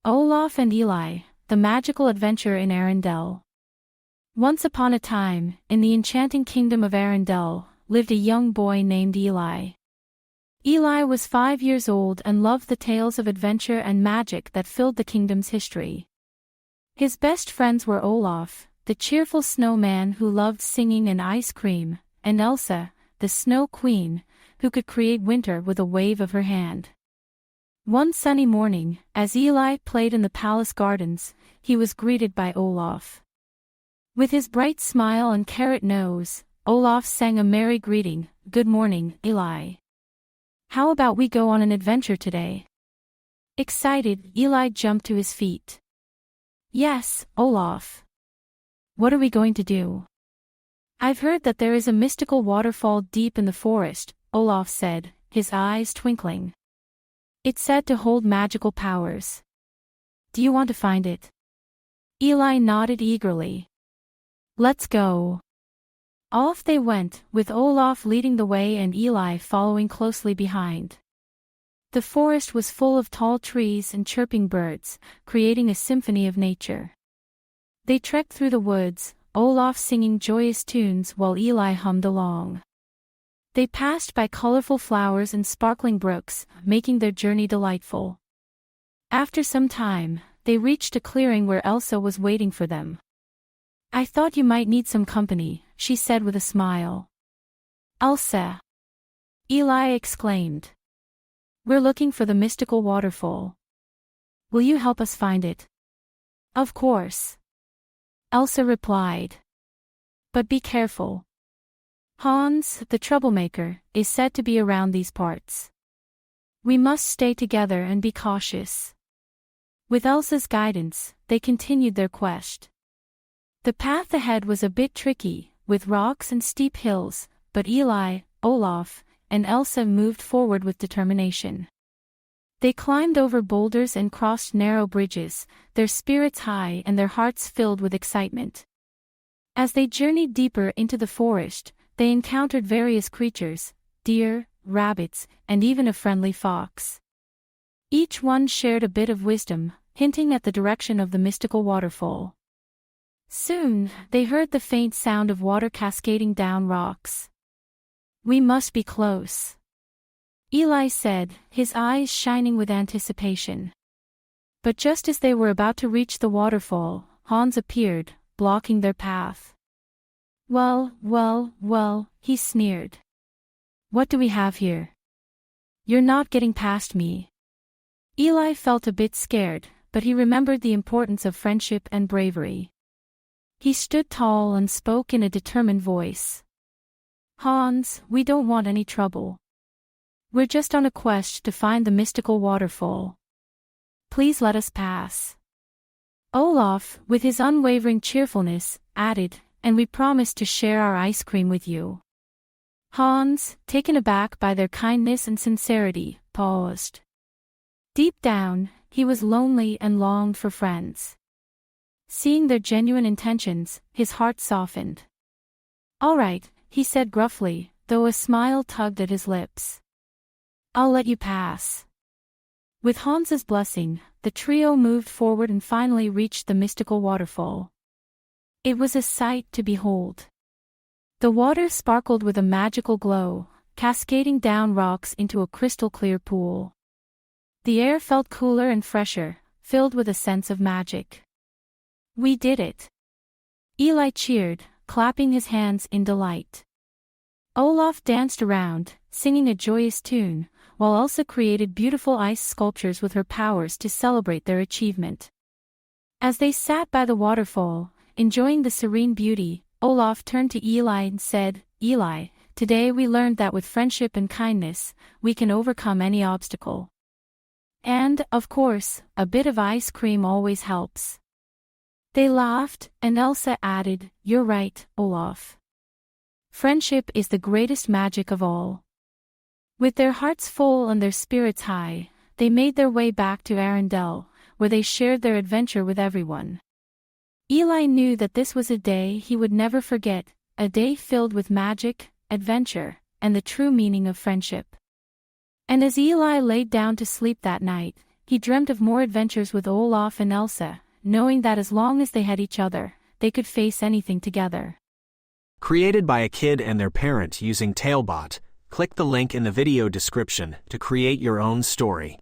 Olaf and Eli, the magical adventure in Arendelle. Once upon a time, in the enchanting kingdom of Arendelle, lived a young boy named Eli. Eli was 5 years old and loved the tales of adventure and magic that filled the kingdom's history. His best friends were Olaf, the cheerful snowman who loved singing and ice cream, and Elsa, the snow queen, who could create winter with a wave of her hand. One sunny morning, as Eli played in the palace gardens, he was greeted by Olaf. With his bright smile and carrot nose, Olaf sang a merry greeting. "Good morning, Eli. How about we go on an adventure today?" Excited, Eli jumped to his feet. "Yes, Olaf. What are we going to do?" "I've heard that there is a mystical waterfall deep in the forest," Olaf said, his eyes twinkling. "It's said to hold magical powers. Do you want to find it?" Eli nodded eagerly. "Let's go." Off they went, with Olaf leading the way and Eli following closely behind. The forest was full of tall trees and chirping birds, creating a symphony of nature. They trekked through the woods, Olaf singing joyous tunes while Eli hummed along. They passed by colorful flowers and sparkling brooks, making their journey delightful. After some time, they reached a clearing where Elsa was waiting for them. "I thought you might need some company," she said with a smile. "Elsa!" Eli exclaimed. "We're looking for the mystical waterfall. Will you help us find it?" "Of course," Elsa replied. "But be careful. Hans, the troublemaker, is said to be around these parts. We must stay together and be cautious." With Elsa's guidance, they continued their quest. The path ahead was a bit tricky, with rocks and steep hills, but Eli, Olaf, and Elsa moved forward with determination. They climbed over boulders and crossed narrow bridges, their spirits high and their hearts filled with excitement. As they journeyed deeper into the forest, they encountered various creatures, deer, rabbits, and even a friendly fox. Each one shared a bit of wisdom, hinting at the direction of the mystical waterfall. Soon, they heard the faint sound of water cascading down rocks. "We must be close," Eli said, his eyes shining with anticipation. But just as they were about to reach the waterfall, Hans appeared, blocking their path. Well, he sneered. "What do we have here? You're not getting past me." Eli felt a bit scared, but he remembered the importance of friendship and bravery. He stood tall and spoke in a determined voice. "Hans, we don't want any trouble. We're just on a quest to find the mystical waterfall. Please let us pass." Olaf, with his unwavering cheerfulness, added, "And we promise to share our ice cream with you." Hans, taken aback by their kindness and sincerity, paused. Deep down, he was lonely and longed for friends. Seeing their genuine intentions, his heart softened. "All right," he said gruffly, though a smile tugged at his lips. "I'll let you pass." With Hans's blessing, the trio moved forward and finally reached the mystical waterfall. It was a sight to behold. The water sparkled with a magical glow, cascading down rocks into a crystal-clear pool. The air felt cooler and fresher, filled with a sense of magic. "We did it!" Eli cheered, clapping his hands in delight. Olaf danced around, singing a joyous tune, while Elsa created beautiful ice sculptures with her powers to celebrate their achievement. As they sat by the waterfall, enjoying the serene beauty, Olaf turned to Eli and said, "Eli, today we learned that with friendship and kindness, we can overcome any obstacle. And, of course, a bit of ice cream always helps." They laughed, and Elsa added, "You're right, Olaf. Friendship is the greatest magic of all." With their hearts full and their spirits high, they made their way back to Arendelle, where they shared their adventure with everyone. Eli knew that this was a day he would never forget, a day filled with magic, adventure, and the true meaning of friendship. And as Eli laid down to sleep that night, He dreamt of more adventures with Olaf and Elsa, knowing that as long as they had each other, they could face anything together. Created by a kid and their parent using Talebot, click the link in the video description to create your own story.